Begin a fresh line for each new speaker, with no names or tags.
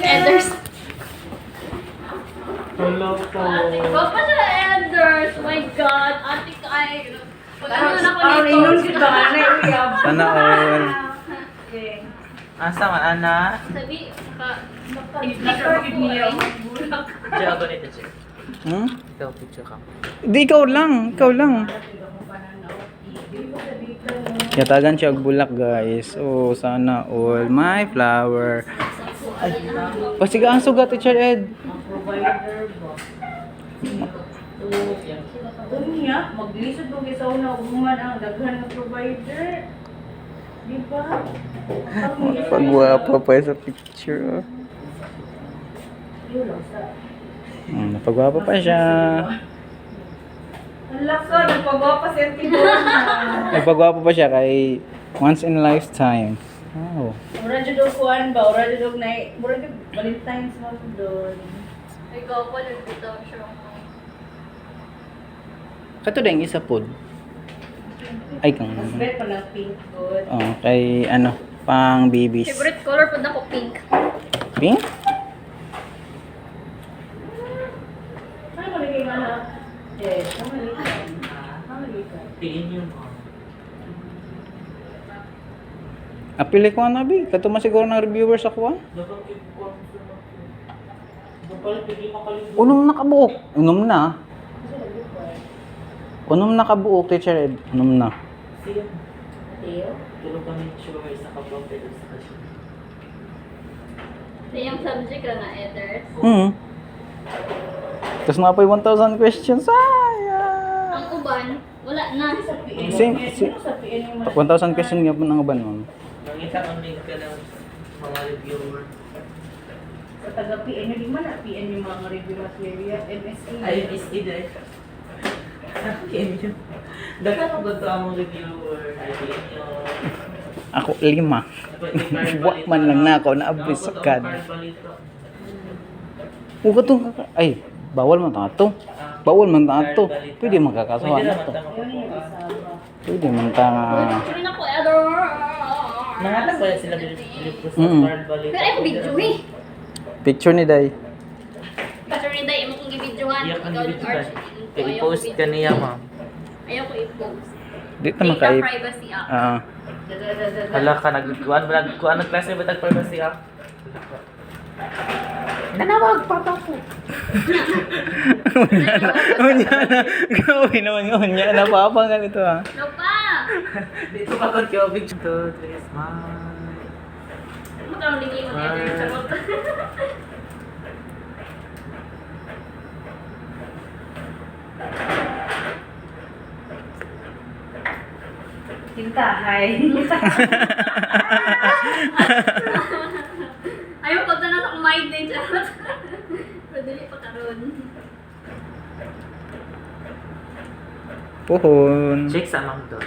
Elders.
Hello po.
Go pa siya, Elders. Oh my God. Ate ka ay... Pag-ano na ko nito.
Sana all.
Okay.
Asa man, ana?
Sabi, naka-picture niya.
Diyan ako nito, Che.
Hmm?
Ikaw, picture ka.
Di, ikaw lang. Ikaw lang. Yatagan siya og bulak, guys. Oh, sana all. My flower. Ay, pasiga ang sugat, Teacher Ed.
Unya, maglisod mo sa una uman ang daghan ng provider. Di ba?
Pagwapa pa sa picture. Napagwapa pa siya.
Ang laka, nagpagawa pa sa Tibona.
Napagwapa pa siya kay once in a lifetime. Wow.
Mura dyan daw kuhan ba? Mura dyan daw na... Mura dyan Valentine's mo doon.
Ikaw pa, nagpitaw siya.
Kato din isa pod. Ay kang.
Mas bet pa ng pink good.
Oh, kay ano, pang babies.
Favorite color po na ko pink.
Pink?
Ano mo naging ano? Yes, mamalikan. Mamalikan.
Tingin yun, mo.
Apili ko na bi. Kato masiguro ng reviewers ako ah.
Dapat ikuha mo sa mga. Dapat hindi makalimutan.
Unom na kabuok. Unom na. Unom na kabuok, Teacher Ed. Unom na.
Siya.
Teo?
Tulog kami sugar sa kapag pero sa kasi.
Sa yung subject ka na, Elders.
Tapos na pa yung 1,000 questions. Sayang.
Ang uban, wala na.
Sa PN.
Same.
Sa PN yung
1,000 questions nga po ng uban mo.
Nangita ang link ka ng mga reviewer.
Sa taga-PN yung lima na PN yung mga review material. MSA.
Ayun is either. Ayun yun. Dapat mo ganito ang reviewer. Ayun yun.
Ako 5. Buwak man lang na ako. Naabis sa kad. O ka ay, bawal man ta to. Bawal man ta to. Pwede magkakasuhan na to.
Yun yung isa ba?
Pwede man ta
Picture na ko, Elders.
Nangatag ba sila bilip ko sa
Mm.
card balik?
Pero ay ko video eh.
picture ni Day.
Picture ni Day, mo kong gibidyohan.
Iyak ang
Ikaw yung
video ka.
arch.
I-post ka niya, ma'am.
Ayaw ko i-post.
Di ta
Data
makai.
privacy act.
Hala ka, nagkuhan ba? Nagkuhan ng klase ba tag-privacy app? Nanawag, papa ko.
Unya na. Gawin naman yun. Unya na. Napapang ganito ah.
No pa!
Dito ka kon kyo big to tres man.
Magkano lingin mo, Elders? Charot.
Tintahay.
Ayaw ko na sa kumain din, charot. Padali pa karon.
Puhon.
Check sa ma'am doon.